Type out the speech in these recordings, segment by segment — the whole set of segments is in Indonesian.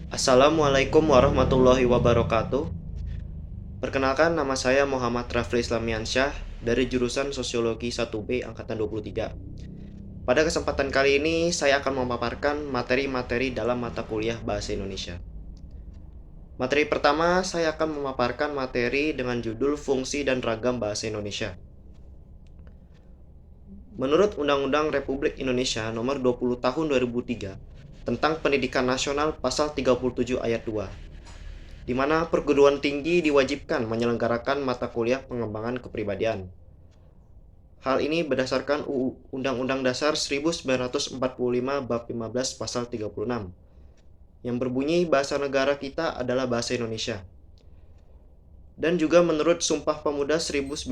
Assalamualaikum warahmatullahi wabarakatuh. Perkenalkan, nama saya Muhammad Rafli Islamiansyah dari jurusan Sosiologi 1B Angkatan 23. Pada kesempatan kali ini, saya akan memaparkan materi-materi dalam mata kuliah Bahasa Indonesia. Materi pertama, saya akan memaparkan materi dengan judul Fungsi dan Ragam Bahasa Indonesia. Menurut Undang-Undang Republik Indonesia Nomor 20 Tahun 2003 tentang Pendidikan Nasional Pasal 37 Ayat 2, di mana perguruan tinggi diwajibkan menyelenggarakan mata kuliah pengembangan kepribadian. Hal ini berdasarkan Undang-Undang Dasar 1945 Bab 15 Pasal 36, yang berbunyi bahasa negara kita adalah bahasa Indonesia. Dan juga menurut Sumpah Pemuda 1928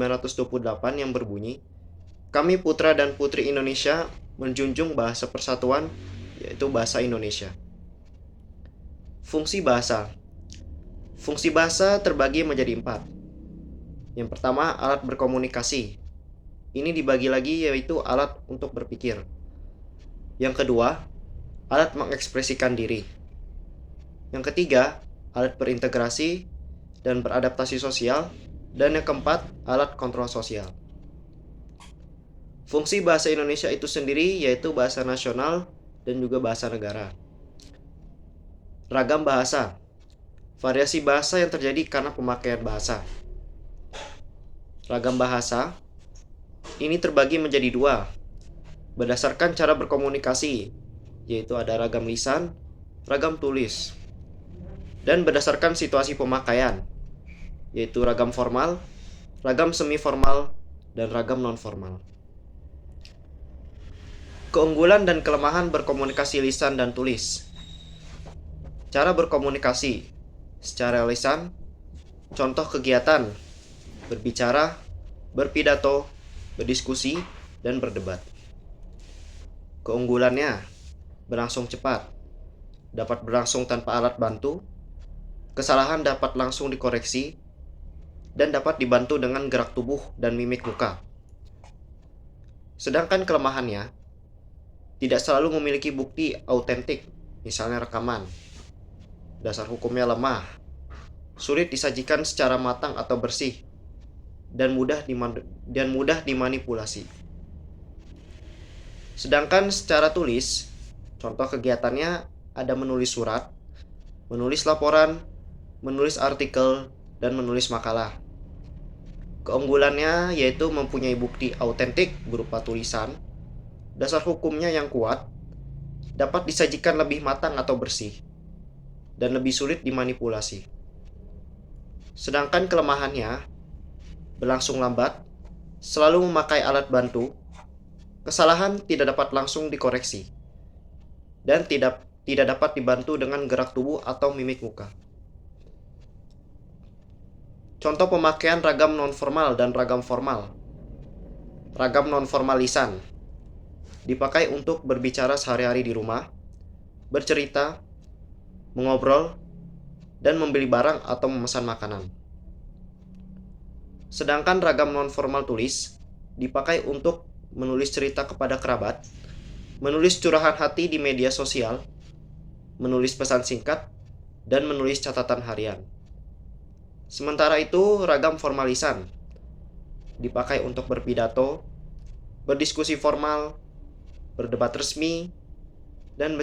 yang berbunyi, kami putra dan putri Indonesia menjunjung bahasa persatuan, yaitu bahasa Indonesia. Fungsi bahasa. Fungsi bahasa terbagi menjadi 4. Yang pertama, alat berkomunikasi. Ini dibagi lagi yaitu alat untuk berpikir. Yang kedua, alat mengekspresikan diri. Yang ketiga, alat berintegrasi dan beradaptasi sosial. Dan yang keempat, alat kontrol sosial. Fungsi bahasa Indonesia itu sendiri yaitu bahasa nasional dan juga bahasa negara. Ragam bahasa. Variasi bahasa yang terjadi karena pemakaian bahasa. Ragam bahasa ini terbagi menjadi 2, berdasarkan cara berkomunikasi, yaitu ada ragam lisan, ragam tulis, dan berdasarkan situasi pemakaian, yaitu ragam formal, ragam semi-formal, dan ragam non-formal. Keunggulan dan kelemahan berkomunikasi lisan dan tulis. Cara berkomunikasi secara lisan, contoh kegiatan, berbicara, berpidato, berdiskusi, dan berdebat. Keunggulannya, berlangsung cepat, dapat berlangsung tanpa alat bantu, kesalahan dapat langsung dikoreksi, dan dapat dibantu dengan gerak tubuh dan mimik muka. Sedangkan kelemahannya, tidak selalu memiliki bukti autentik, misalnya rekaman. Dasar hukumnya lemah, sulit disajikan secara matang atau bersih, dan mudah dimanipulasi. Sedangkan secara tulis, contoh kegiatannya ada menulis surat, menulis laporan, menulis artikel, dan menulis makalah. Keunggulannya yaitu mempunyai bukti autentik berupa tulisan, dasar hukumnya yang kuat, dapat disajikan lebih matang atau bersih, dan lebih sulit dimanipulasi. Sedangkan kelemahannya, berlangsung lambat, selalu memakai alat bantu, kesalahan tidak dapat langsung dikoreksi, dan tidak dapat dibantu dengan gerak tubuh atau mimik muka. Contoh pemakaian ragam non-formal dan ragam formal. Ragam non-formal lisan dipakai untuk berbicara sehari-hari di rumah, bercerita, mengobrol, dan membeli barang atau memesan makanan. Sedangkan ragam non-formal tulis dipakai untuk menulis cerita kepada kerabat, menulis curahan hati di media sosial, menulis pesan singkat, dan menulis catatan harian. Sementara itu, ragam formal lisan dipakai untuk berpidato, berdiskusi formal, berdebat resmi, dan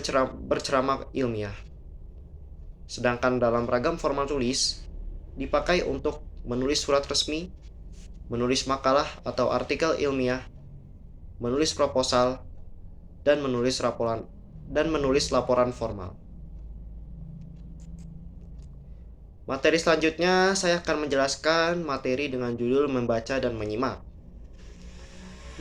berceramah ilmiah. Sedangkan dalam ragam formal tulis dipakai untuk menulis surat resmi, menulis makalah atau artikel ilmiah, menulis proposal, dan menulis laporan formal. Materi selanjutnya saya akan menjelaskan materi dengan judul membaca dan menyimak.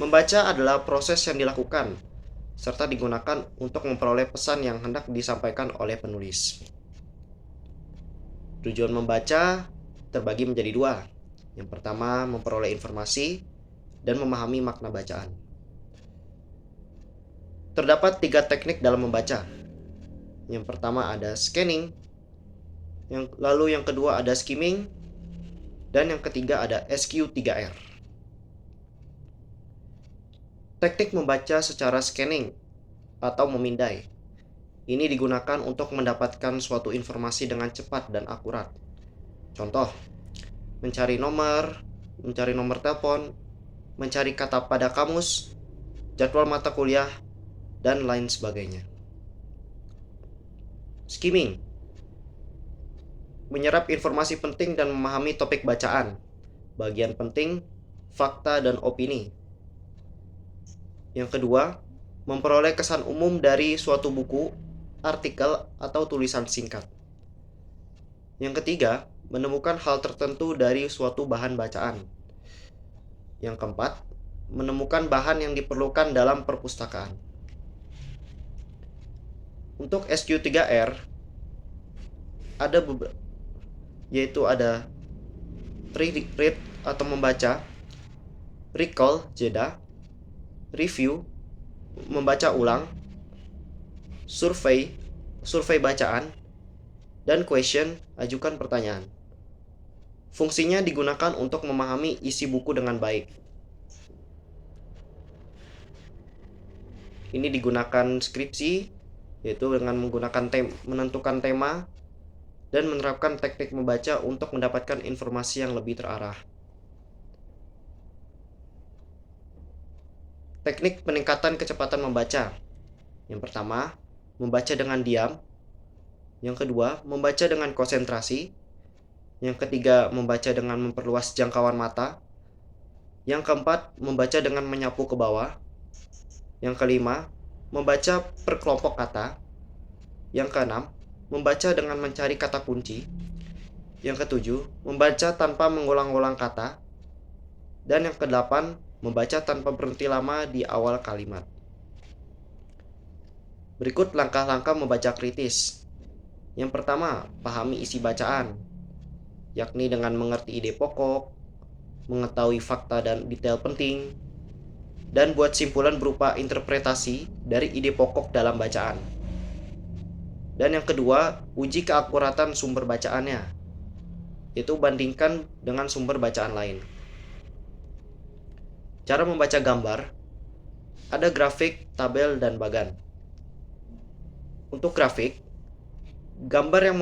Membaca adalah proses yang dilakukan serta digunakan untuk memperoleh pesan yang hendak disampaikan oleh penulis. Tujuan membaca terbagi menjadi 2. Yang pertama, memperoleh informasi dan memahami makna bacaan. Terdapat 3 teknik dalam membaca. Yang pertama ada scanning, lalu yang kedua ada skimming, dan yang ketiga ada SQ3R. Teknik membaca secara scanning atau memindai Ini digunakan untuk mendapatkan suatu informasi dengan cepat dan akurat. Contoh, mencari nomor telepon, mencari kata pada kamus, jadwal mata kuliah, dan lain sebagainya. Skimming, menyerap informasi penting dan memahami topik bacaan, bagian penting, fakta, dan opini. Yang kedua, memperoleh kesan umum dari suatu buku, artikel, atau tulisan singkat. Yang ketiga, menemukan hal tertentu dari suatu bahan bacaan. Yang keempat, menemukan bahan yang diperlukan dalam perpustakaan. Untuk SQ3R ada yaitu ada read atau membaca, recall jeda, review membaca ulang, survey bacaan, dan question ajukan pertanyaan. Fungsinya digunakan untuk memahami isi buku dengan baik. Ini digunakan skripsi, yaitu dengan menggunakan menentukan tema dan menerapkan teknik membaca untuk mendapatkan informasi yang lebih terarah. Teknik peningkatan kecepatan membaca. Yang pertama, membaca dengan diam. Yang kedua, membaca dengan konsentrasi. Yang ketiga, membaca dengan memperluas jangkauan mata. Yang keempat, membaca dengan menyapu ke bawah. Yang kelima, membaca per kelompok kata. Yang keenam, membaca dengan mencari kata kunci. Yang ketujuh, membaca tanpa mengulang-ulang kata. Dan yang kedelapan, membaca tanpa berhenti lama di awal kalimat. Berikut langkah-langkah membaca kritis. Yang pertama, pahami isi bacaan, yakni dengan mengerti ide pokok, mengetahui fakta dan detail penting, dan buat simpulan berupa interpretasi dari ide pokok dalam bacaan. Dan yang kedua, uji keakuratan sumber bacaannya, yaitu bandingkan dengan sumber bacaan lain. Cara membaca gambar, ada grafik, tabel, dan bagan. Untuk grafik, gambar yang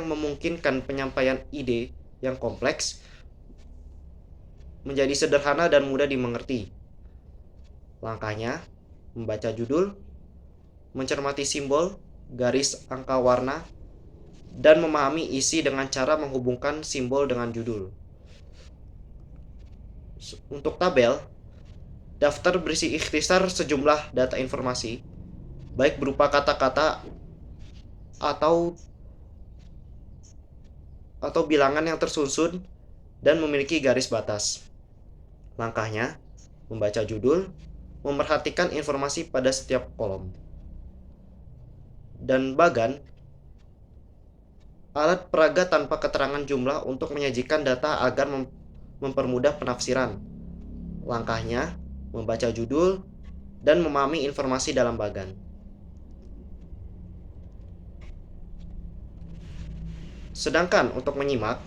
memungkinkan penyampaian ide yang kompleks menjadi sederhana dan mudah dimengerti. Langkahnya, membaca judul, mencermati simbol, garis, angka, warna, dan memahami isi dengan cara menghubungkan simbol dengan judul. Untuk tabel, daftar berisi ikhtisar sejumlah data informasi, baik berupa kata-kata atau bilangan yang tersusun dan memiliki garis batas. Langkahnya, membaca judul, memperhatikan informasi pada setiap kolom. Dan bagan, alat peraga tanpa keterangan jumlah untuk menyajikan data agar mempermudah penafsiran. Langkahnya, membaca judul dan memahami informasi dalam bagan. Sedangkan untuk menyimak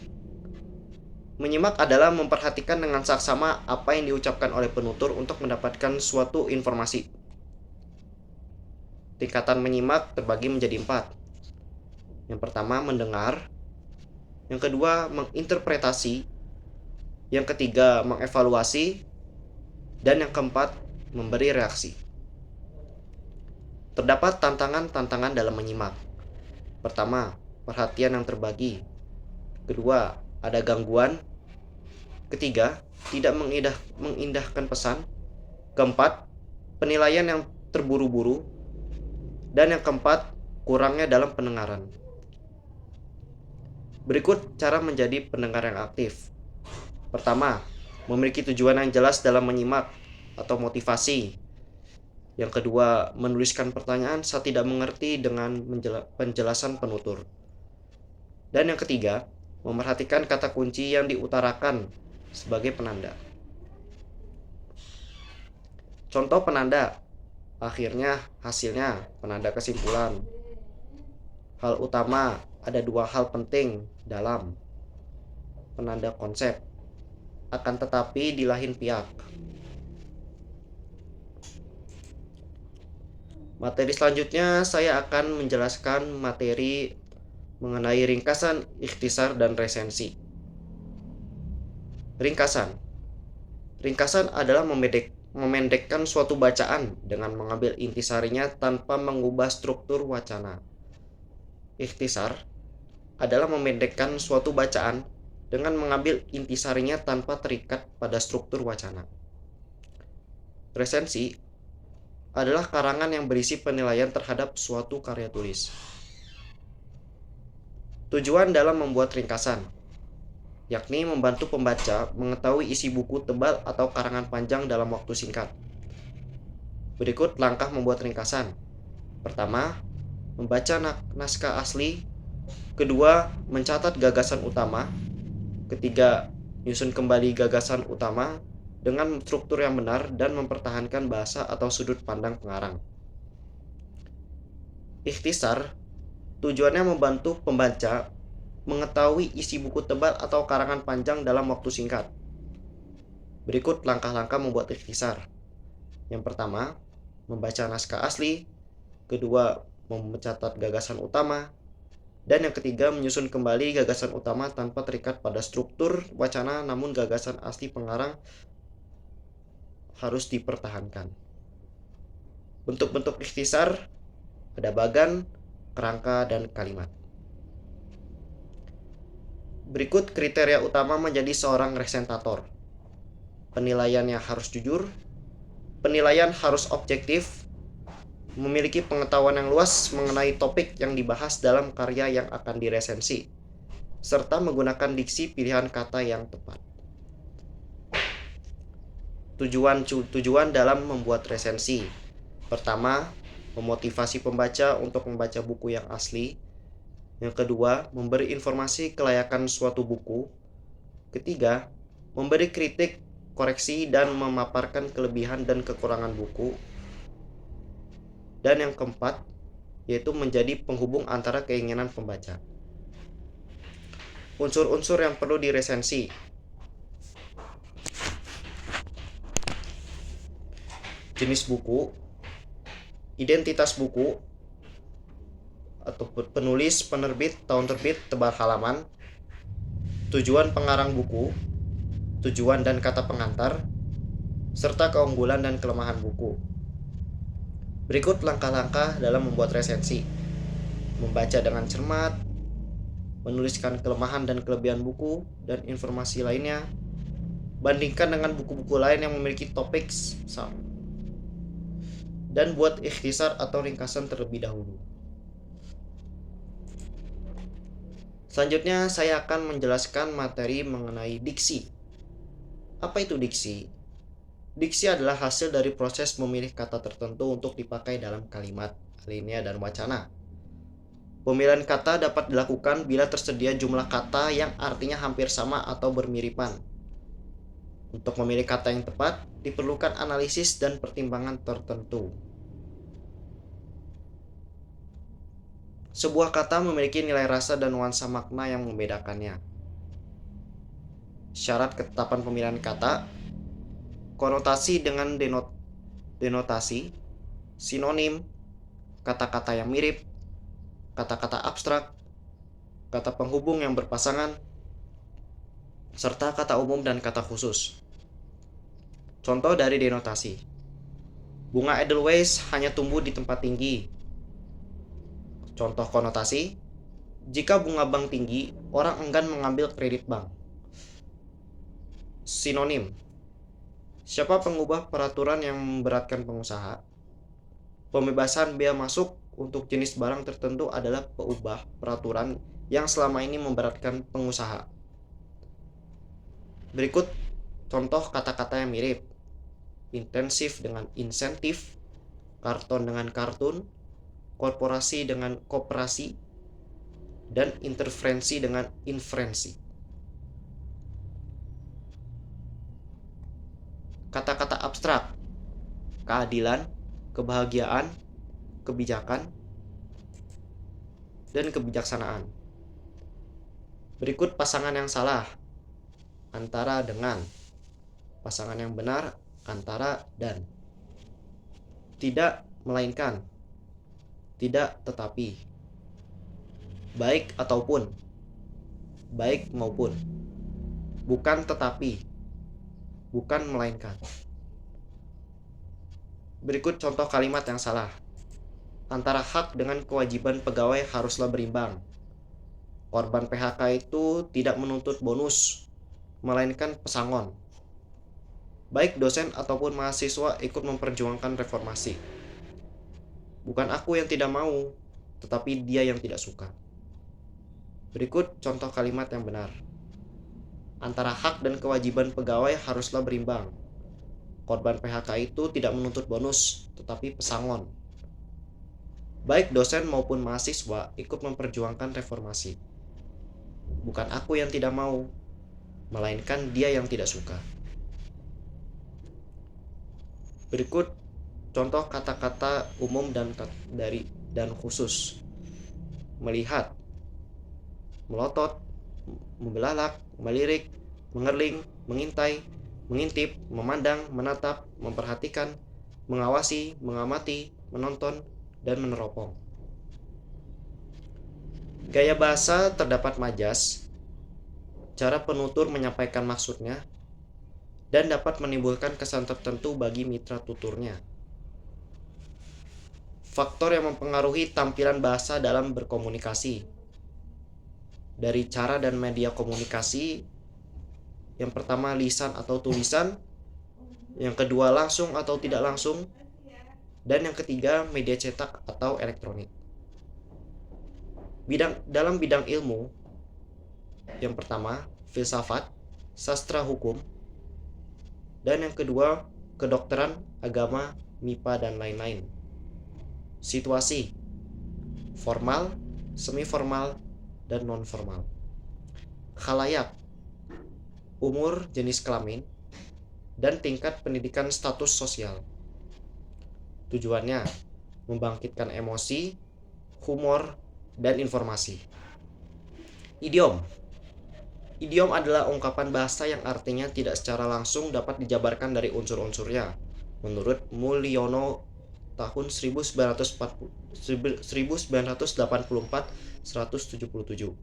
adalah memperhatikan dengan saksama apa yang diucapkan oleh penutur untuk mendapatkan suatu informasi. Tingkatan menyimak terbagi menjadi 4. Yang pertama, mendengar. Yang kedua, menginterpretasi. Yang ketiga, mengevaluasi. Dan yang keempat, memberi reaksi. Terdapat tantangan dalam menyimak. Pertama, perhatian yang terbagi. Kedua, ada gangguan. Ketiga, tidak mengindahkan pesan. Keempat, penilaian yang terburu-buru. Dan yang keempat, kurangnya dalam pendengaran. Berikut cara menjadi pendengar yang aktif. Pertama, memiliki tujuan yang jelas dalam menyimak atau motivasi. Yang kedua, menuliskan pertanyaan saat tidak mengerti dengan penjelasan penutur. Dan yang ketiga, memperhatikan kata kunci yang diutarakan sebagai penanda. Contoh penanda, akhirnya, hasilnya, penanda kesimpulan. Hal utama, ada 2 hal penting dalam, penanda konsep, akan tetapi di lain pihak. Materi selanjutnya saya akan menjelaskan materi mengenai ringkasan, ikhtisar, dan resensi. Ringkasan. Ringkasan adalah memendekkan suatu bacaan dengan mengambil intisarinya tanpa mengubah struktur wacana. Ikhtisar adalah memendekkan suatu bacaan dengan mengambil intisarinya tanpa terikat pada struktur wacana. Resensi adalah karangan yang berisi penilaian terhadap suatu karya tulis. Tujuan dalam membuat ringkasan, yakni membantu pembaca mengetahui isi buku tebal atau karangan panjang dalam waktu singkat. Berikut langkah membuat ringkasan. Pertama, membaca naskah asli. Kedua, mencatat gagasan utama. Ketiga, menyusun kembali gagasan utama dengan struktur yang benar dan mempertahankan bahasa atau sudut pandang pengarang. Ikhtisar tujuannya membantu pembaca mengetahui isi buku tebal atau karangan panjang dalam waktu singkat. Berikut langkah-langkah membuat ikhtisar. Yang pertama, membaca naskah asli. Kedua, mencatat gagasan utama. Dan yang ketiga, menyusun kembali gagasan utama tanpa terikat pada struktur wacana, namun gagasan asli pengarang harus dipertahankan. Bentuk-bentuk ikhtisar ada bagan, kerangka, dan kalimat. Berikut kriteria utama menjadi seorang resentator. Penilaiannya harus jujur, penilaian harus objektif, memiliki pengetahuan yang luas mengenai topik yang dibahas dalam karya yang akan diresensi, serta menggunakan diksi pilihan kata yang tepat. Tujuan dalam membuat resensi. Pertama, memotivasi pembaca untuk membaca buku yang asli. Yang kedua, memberi informasi kelayakan suatu buku. Ketiga, memberi kritik, koreksi, dan memaparkan kelebihan dan kekurangan buku. Dan yang keempat, yaitu menjadi penghubung antara keinginan pembaca. Unsur-unsur yang perlu diresensi. Jenis buku, identitas buku, atau penulis, penerbit, tahun terbit, tebal halaman, tujuan pengarang buku, tujuan dan kata pengantar, serta keunggulan dan kelemahan buku. Berikut langkah-langkah dalam membuat resensi. Membaca dengan cermat, menuliskan kelemahan dan kelebihan buku dan informasi lainnya, bandingkan dengan buku-buku lain yang memiliki topik sama, dan buat ikhtisar atau ringkasan terlebih dahulu. Selanjutnya saya akan menjelaskan materi mengenai diksi. Apa itu diksi? Diksi adalah hasil dari proses memilih kata tertentu untuk dipakai dalam kalimat, alinea, dan wacana. Pemilihan kata dapat dilakukan bila tersedia jumlah kata yang artinya hampir sama atau bermiripan. Untuk memilih kata yang tepat, diperlukan analisis dan pertimbangan tertentu. Sebuah kata memiliki nilai rasa dan nuansa makna yang membedakannya. Syarat ketetapan pemilihan kata, konotasi dengan denotasi, sinonim, kata-kata yang mirip, kata-kata abstrak, kata penghubung yang berpasangan, serta kata umum dan kata khusus. Contoh dari denotasi. Bunga Edelweiss hanya tumbuh di tempat tinggi. Contoh konotasi, jika bunga bank tinggi, orang enggan mengambil kredit bank. Sinonim, siapa pengubah peraturan yang memberatkan pengusaha? Pembebasan bea masuk untuk jenis barang tertentu adalah pengubah peraturan yang selama ini memberatkan pengusaha. Berikut contoh kata-kata yang mirip. Intensif dengan insentif, karton dengan kartun, korporasi dengan koperasi, dan interferensi dengan inferensi. Kata-kata abstrak, keadilan, kebahagiaan, kebijakan, dan kebijaksanaan. Berikut pasangan yang salah, antara dengan, pasangan yang benar, antara dan, tidak melainkan, tidak tetapi, baik ataupun, baik maupun, bukan tetapi, bukan melainkan. Berikut contoh kalimat yang salah. Antara hak dengan kewajiban pegawai haruslah berimbang. Korban PHK itu tidak menuntut bonus, melainkan pesangon. Baik dosen ataupun mahasiswa ikut memperjuangkan reformasi. Bukan aku yang tidak mau, tetapi dia yang tidak suka. Berikut contoh kalimat yang benar. Antara hak dan kewajiban pegawai haruslah berimbang. Korban PHK itu tidak menuntut bonus, tetapi pesangon. Baik dosen maupun mahasiswa ikut memperjuangkan reformasi. Bukan aku yang tidak mau, melainkan dia yang tidak suka. Berikut contoh kata-kata umum dan khusus. Melihat, melotot, membelalak, melirik, mengerling, mengintai, mengintip, memandang, menatap, memperhatikan, mengawasi, mengamati, menonton, dan meneropong. Gaya bahasa terdapat majas, cara penutur menyampaikan maksudnya, dan dapat menimbulkan kesan tertentu bagi mitra tuturnya. Faktor yang mempengaruhi tampilan bahasa dalam berkomunikasi. Dari cara dan media komunikasi, yang pertama lisan atau tulisan, yang kedua langsung atau tidak langsung, dan yang ketiga media cetak atau elektronik. Dalam bidang ilmu, yang pertama filsafat, sastra hukum, dan yang kedua kedokteran, agama, MIPA, dan lain-lain. Situasi, formal, semi-formal, dan non-formal. Khalayak, umur, jenis kelamin, dan tingkat pendidikan status sosial. Tujuannya, membangkitkan emosi, humor, dan informasi. Idiom. Idiom adalah ungkapan bahasa yang artinya tidak secara langsung dapat dijabarkan dari unsur-unsurnya. Menurut Mulyono tahun 1984-177.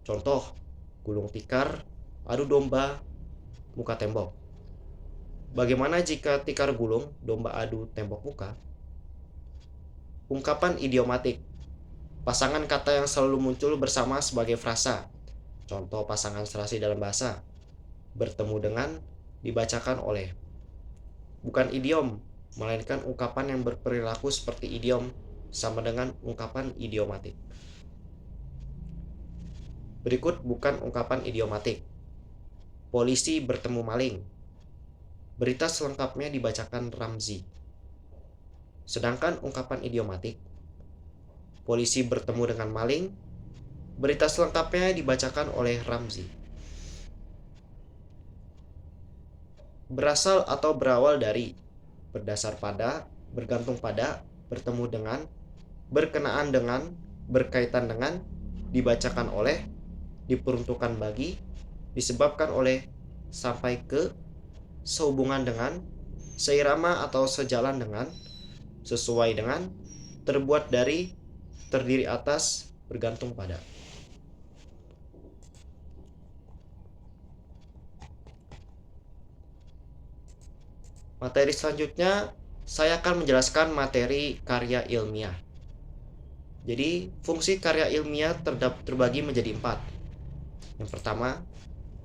Contoh, gulung tikar, adu domba, muka tembok. Bagaimana jika tikar gulung, domba adu, tembok muka? Ungkapan idiomatik. Pasangan kata yang selalu muncul bersama sebagai frasa. Contoh pasangan serasi dalam bahasa. Bertemu dengan, dibacakan oleh. Bukan idiom, melainkan ungkapan yang berperilaku seperti idiom, sama dengan ungkapan idiomatik. Berikut bukan ungkapan idiomatik. Polisi bertemu maling. Berita selengkapnya dibacakan Ramzi. Sedangkan ungkapan idiomatik, polisi bertemu dengan maling, berita selengkapnya dibacakan oleh Ramzi. Berasal atau berawal dari, berdasar pada, bergantung pada, bertemu dengan, berkenaan dengan, berkaitan dengan, dibacakan oleh, diperuntukkan bagi, disebabkan oleh, sampai ke, sehubungan dengan, seirama atau sejalan dengan, sesuai dengan, terbuat dari, terdiri atas, bergantung pada. Materi selanjutnya, saya akan menjelaskan materi karya ilmiah. Jadi, fungsi karya ilmiah terbagi menjadi 4. Yang pertama,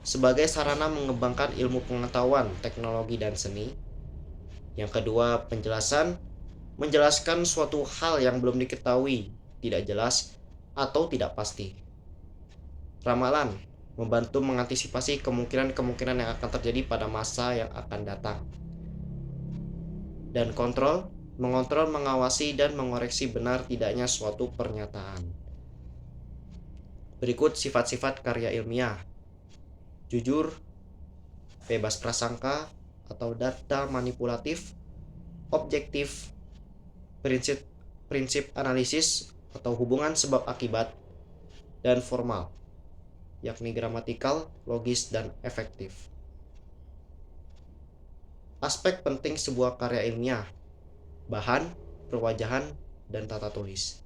sebagai sarana mengembangkan ilmu pengetahuan, teknologi, dan seni. Yang kedua, penjelasan, menjelaskan suatu hal yang belum diketahui, tidak jelas, atau tidak pasti. Ramalan, membantu mengantisipasi kemungkinan-kemungkinan yang akan terjadi pada masa yang akan datang. Dan kontrol, mengontrol, mengawasi, dan mengoreksi benar tidaknya suatu pernyataan. Berikut sifat-sifat karya ilmiah. Jujur, bebas prasangka atau data manipulatif, objektif, prinsip analisis atau hubungan sebab akibat, dan formal, yakni gramatikal, logis, dan efektif. Aspek penting sebuah karya ilmiah: bahan, perwajahan, dan tata tulis.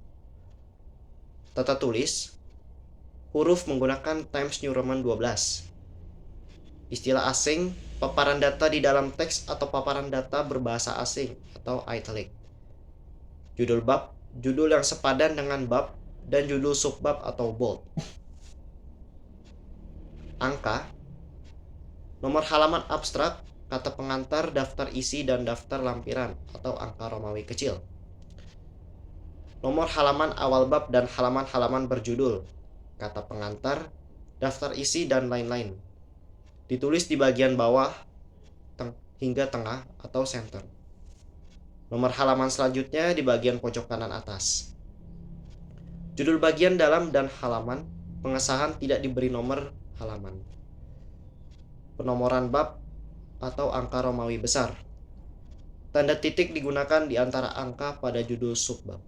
Tata tulis, huruf menggunakan Times New Roman 12. Istilah asing, paparan data di dalam teks atau paparan data berbahasa asing atau italic. Judul bab, judul yang sepadan dengan bab, dan judul subbab atau bold. Angka, nomor halaman abstrak, kata pengantar, daftar isi, dan daftar lampiran atau angka Romawi kecil. Nomor halaman awal bab dan halaman-halaman berjudul, kata pengantar, daftar isi, dan lain-lain. Ditulis di bagian bawah hingga tengah atau center. Nomor halaman selanjutnya di bagian pojok kanan atas. Judul bagian dalam dan halaman pengesahan tidak diberi nomor halaman. Penomoran bab atau angka Romawi besar. Tanda titik digunakan di antara angka pada judul subbab.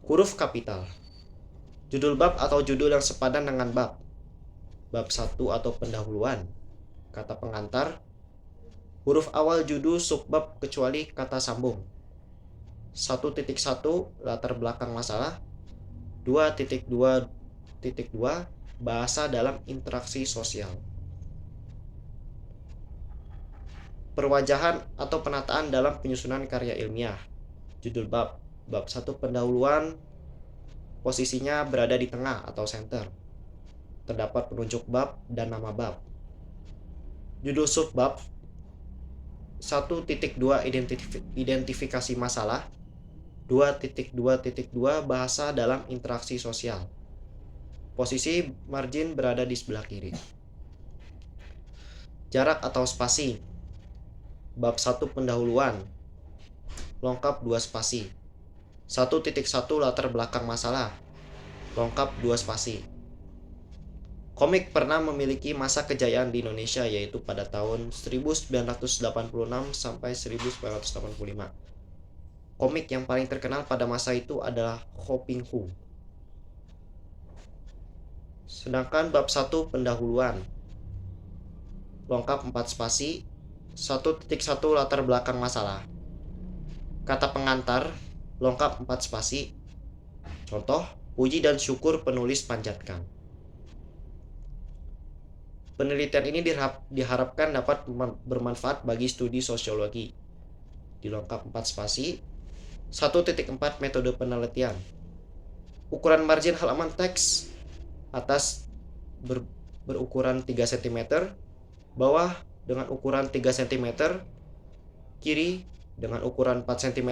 Huruf kapital. Judul bab atau judul yang sepadan dengan bab. Bab 1 atau pendahuluan. Kata pengantar. Huruf awal judul subbab kecuali kata sambung. 1.1 latar belakang masalah. 2.2 bahasa dalam interaksi sosial. Perwajahan atau penataan dalam penyusunan karya ilmiah. Judul bab. Bab 1 pendahuluan, posisinya berada di tengah atau center. Terdapat penunjuk bab dan nama bab. Judul subbab 1.2 identifikasi masalah. 2.2 bahasa dalam interaksi sosial. Posisi margin berada di sebelah kiri. Jarak atau spasi. Bab 1 pendahuluan. Lengkap 2 spasi. 1.1 latar belakang masalah. Lengkap 2 spasi. Komik pernah memiliki masa kejayaan di Indonesia yaitu pada tahun 1986 sampai 1985. Komik yang paling terkenal pada masa itu adalah Hopping Who. Sedangkan bab 1 pendahuluan. Lengkap 4 spasi. 1.1 latar belakang masalah. Kata pengantar, lengkap 4 spasi. Contoh, puji dan syukur penulis panjatkan. Penelitian ini diharapkan dapat bermanfaat bagi studi sosiologi. Dilengkap 4 spasi. 1.4 metode penelitian. Ukuran margin halaman teks. Atas berukuran 3 cm, bawah dengan ukuran 3 cm, kiri dengan ukuran 4 cm,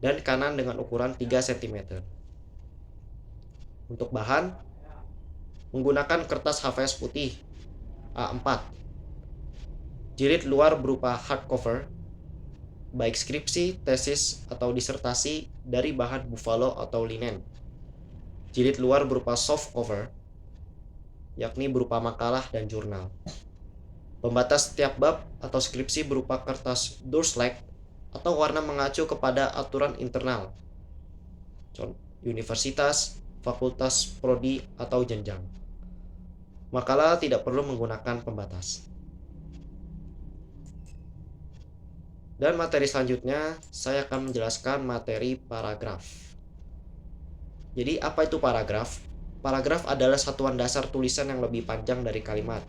dan kanan dengan ukuran 3 cm. Untuk bahan, menggunakan kertas HVS putih A4. Jilid luar berupa hardcover, baik skripsi, tesis, atau disertasi dari bahan buffalo atau linen. Jilid luar berupa soft cover, yakni berupa makalah dan jurnal. Pembatas setiap bab atau skripsi berupa kertas Durslake atau warna mengacu kepada aturan internal, universitas, fakultas, prodi, atau jenjang. Makalah tidak perlu menggunakan pembatas. Dan materi selanjutnya, saya akan menjelaskan materi paragraf. Jadi, apa itu paragraf? Paragraf adalah satuan dasar tulisan yang lebih panjang dari kalimat,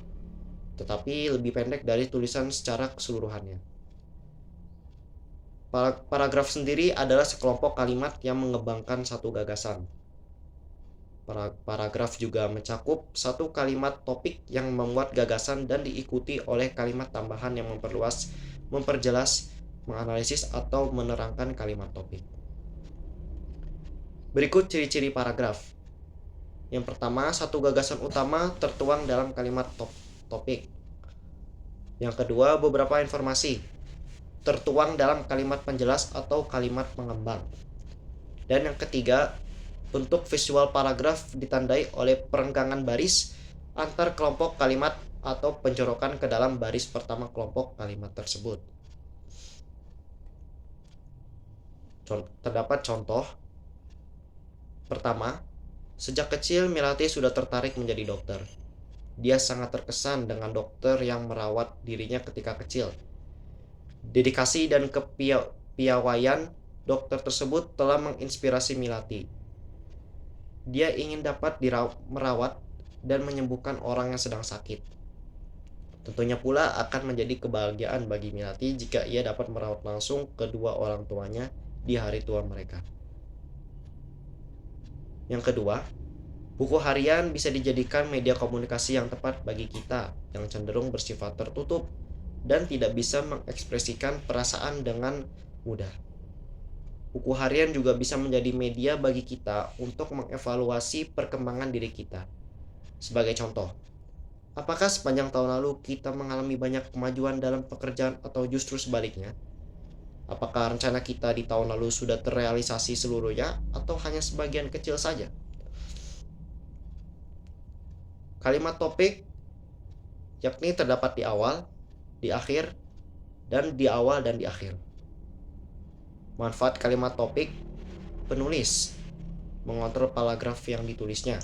tetapi lebih pendek dari tulisan secara keseluruhannya. Paragraf sendiri adalah sekelompok kalimat yang mengembangkan satu gagasan. Paragraf juga mencakup satu kalimat topik yang memuat gagasan dan diikuti oleh kalimat tambahan yang memperluas, memperjelas, menganalisis, atau menerangkan kalimat topik. Berikut ciri-ciri paragraf. Yang pertama, satu gagasan utama tertuang dalam kalimat topik. Yang kedua, beberapa informasi tertuang dalam kalimat penjelas atau kalimat pengembang. Dan yang ketiga, bentuk visual paragraf ditandai oleh perenggangan baris antar kelompok kalimat atau penjorokan ke dalam baris pertama kelompok kalimat tersebut. Terdapat contoh. Pertama, sejak kecil Melati sudah tertarik menjadi dokter. Dia sangat terkesan dengan dokter yang merawat dirinya ketika kecil. Dedikasi dan kepiawaian dokter tersebut telah menginspirasi Milati. Dia ingin dapat merawat dan menyembuhkan orang yang sedang sakit. Tentunya pula akan menjadi kebahagiaan bagi Milati jika ia dapat merawat langsung kedua orang tuanya di hari tua mereka. Yang kedua, buku harian bisa dijadikan media komunikasi yang tepat bagi kita yang cenderung bersifat tertutup dan tidak bisa mengekspresikan perasaan dengan mudah. Buku harian juga bisa menjadi media bagi kita untuk mengevaluasi perkembangan diri kita. Sebagai contoh, apakah sepanjang tahun lalu kita mengalami banyak kemajuan dalam pekerjaan atau justru sebaliknya? Apakah rencana kita di tahun lalu sudah terrealisasi seluruhnya atau hanya sebagian kecil saja? Kalimat topik yakni terdapat di awal, di akhir, dan di awal dan di akhir. Manfaat kalimat topik: penulis mengontrol paragraf yang ditulisnya.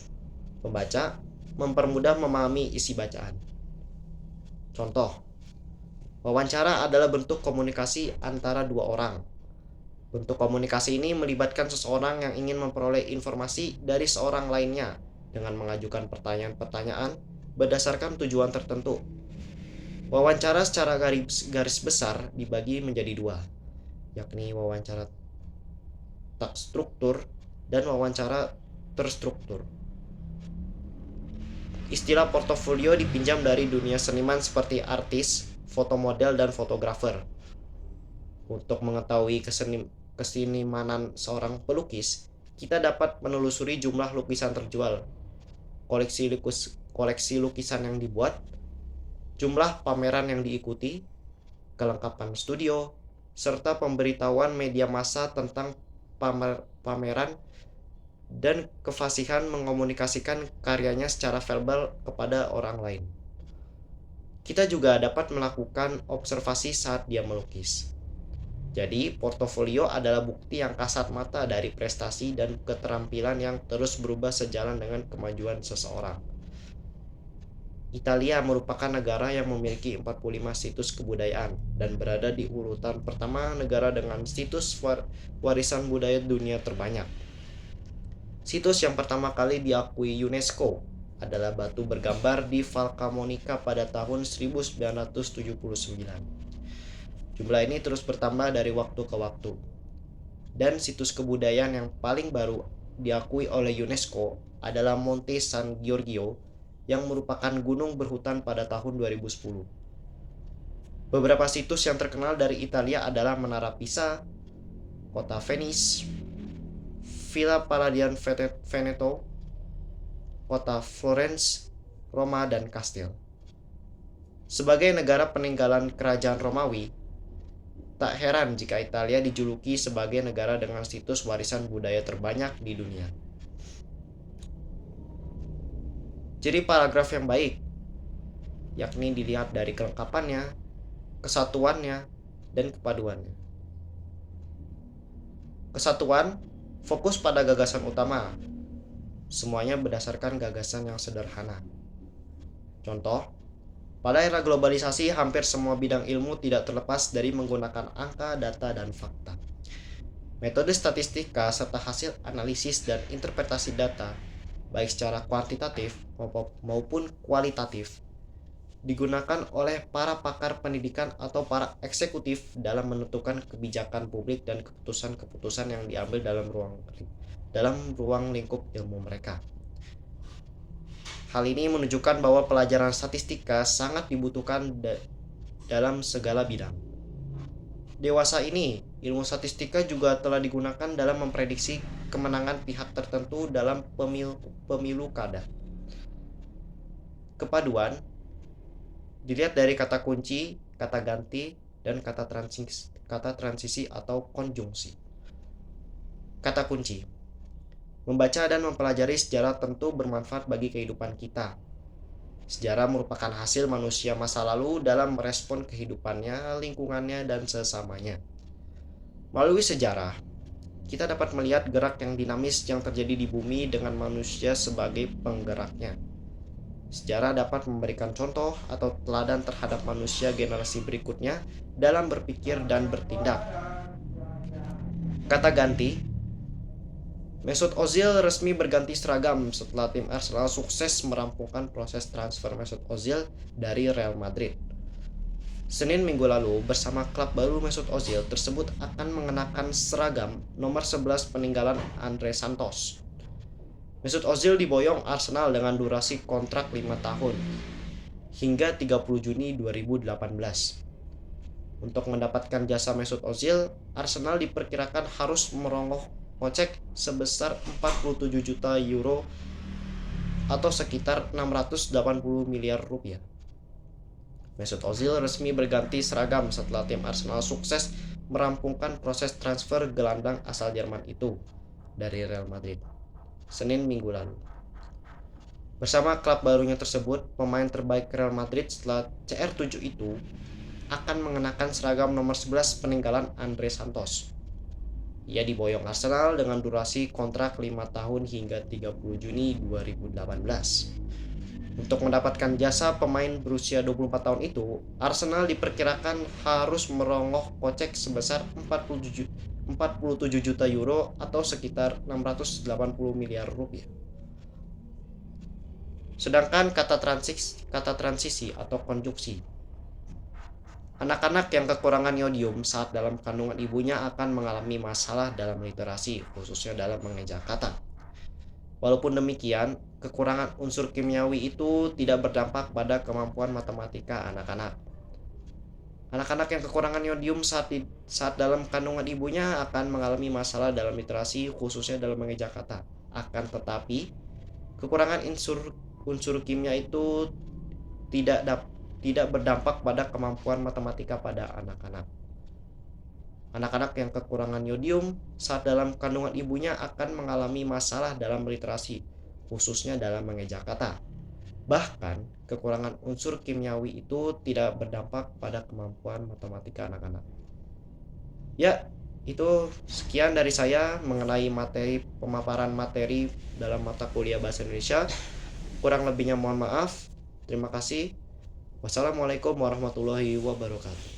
Pembaca mempermudah memahami isi bacaan. Contoh, wawancara adalah bentuk komunikasi antara dua orang. Bentuk komunikasi ini melibatkan seseorang yang ingin memperoleh informasi dari seorang lainnya dengan mengajukan pertanyaan-pertanyaan berdasarkan tujuan tertentu. Wawancara secara garis besar dibagi menjadi dua, yakni wawancara tak struktur dan wawancara terstruktur. Istilah portofolio dipinjam dari dunia seniman seperti artis, fotomodel, dan fotografer. Untuk mengetahui kesenimanan seorang pelukis, kita dapat menelusuri jumlah lukisan terjual, koleksi lukisan yang dibuat, jumlah pameran yang diikuti, kelengkapan studio, serta pemberitahuan media massa tentang pameran dan kefasihan mengomunikasikan karyanya secara verbal kepada orang lain. Kita juga dapat melakukan observasi saat dia melukis. Jadi, portofolio adalah bukti yang kasat mata dari prestasi dan keterampilan yang terus berubah sejalan dengan kemajuan seseorang. Italia merupakan negara yang memiliki 45 situs kebudayaan dan berada di urutan pertama negara dengan situs warisan budaya dunia terbanyak. Situs yang pertama kali diakui UNESCO adalah batu bergambar di Valcamonica pada tahun 1979. Jumlah ini terus bertambah dari waktu ke waktu. Dan situs kebudayaan yang paling baru diakui oleh UNESCO adalah Monte San Giorgio yang merupakan gunung berhutan pada tahun 2010. Beberapa situs yang terkenal dari Italia adalah Menara Pisa, Kota Venice, Villa Palladian Veneto, Kota Florence, Roma, dan Kastil. Sebagai negara peninggalan kerajaan Romawi, tak heran jika Italia dijuluki sebagai negara dengan situs warisan budaya terbanyak di dunia. Ciri paragraf yang baik, yakni dilihat dari kelengkapannya, kesatuannya, dan kepaduannya. Kesatuan fokus pada gagasan utama. Semuanya berdasarkan gagasan yang sederhana. Contoh, pada era globalisasi, hampir semua bidang ilmu tidak terlepas dari menggunakan angka, data, dan fakta. Metode statistika serta hasil analisis dan interpretasi data, baik secara kuantitatif maupun kualitatif, digunakan oleh para pakar pendidikan atau para eksekutif dalam menentukan kebijakan publik dan keputusan-keputusan yang diambil dalam ruang lingkup ilmu mereka. Hal ini menunjukkan bahwa pelajaran statistika sangat dibutuhkan dalam segala bidang. Dewasa ini, ilmu statistika juga telah digunakan dalam memprediksi kemenangan pihak tertentu dalam pemilu kada. Kepaduan dilihat dari kata kunci, kata ganti, dan kata transisi atau konjungsi. Kata kunci: membaca dan mempelajari sejarah tentu bermanfaat bagi kehidupan kita. Sejarah merupakan hasil manusia masa lalu dalam merespon kehidupannya, lingkungannya, dan sesamanya. Melalui sejarah, kita dapat melihat gerak yang dinamis yang terjadi di bumi dengan manusia sebagai penggeraknya. Sejarah dapat memberikan contoh atau teladan terhadap manusia generasi berikutnya dalam berpikir dan bertindak. Kata ganti, Mesut Ozil resmi berganti seragam setelah tim Arsenal sukses merampungkan proses transfer Mesut Ozil dari Real Madrid. Senin minggu lalu, bersama klub baru Mesut Ozil tersebut akan mengenakan seragam nomor 11 peninggalan Andre Santos. Mesut Ozil diboyong Arsenal dengan durasi kontrak 5 tahun hingga 30 Juni 2018. Untuk mendapatkan jasa Mesut Ozil, Arsenal diperkirakan harus merogoh kocek sebesar 47 juta euro atau sekitar 680 miliar rupiah. Mesut Ozil resmi berganti seragam setelah tim Arsenal sukses merampungkan proses transfer gelandang asal Jerman itu dari Real Madrid Senin minggu lalu. Bersama klub barunya tersebut, pemain terbaik Real Madrid setelah CR7 itu akan mengenakan seragam nomor 11 peninggalan Andre Santos. Ia diboyong Arsenal dengan durasi kontrak 5 tahun hingga 30 Juni 2018. Untuk mendapatkan jasa pemain berusia 24 tahun itu, Arsenal diperkirakan harus merogoh kocek sebesar 47 juta euro atau sekitar 680 miliar rupiah. Sedangkan kata transisi atau konjungsi, anak-anak yang kekurangan yodium saat dalam kandungan ibunya akan mengalami masalah dalam literasi, khususnya dalam mengeja kata. Walaupun demikian, kekurangan unsur kimiawi itu tidak berdampak pada kemampuan matematika anak-anak. Anak-anak yang kekurangan yodium saat dalam kandungan ibunya akan mengalami masalah dalam literasi, khususnya dalam mengeja kata. Akan tetapi, kekurangan unsur kimia itu tidak berdampak pada kemampuan matematika pada anak-anak. Anak-anak yang kekurangan yodium saat dalam kandungan ibunya akan mengalami masalah dalam literasi, khususnya dalam mengeja kata. Bahkan, kekurangan unsur kimiawi itu tidak berdampak pada kemampuan matematika anak-anak. Ya, itu sekian dari saya mengenai pemaparan materi dalam mata kuliah Bahasa Indonesia. Kurang lebihnya mohon maaf. Terima kasih. Wassalamualaikum warahmatullahi wabarakatuh.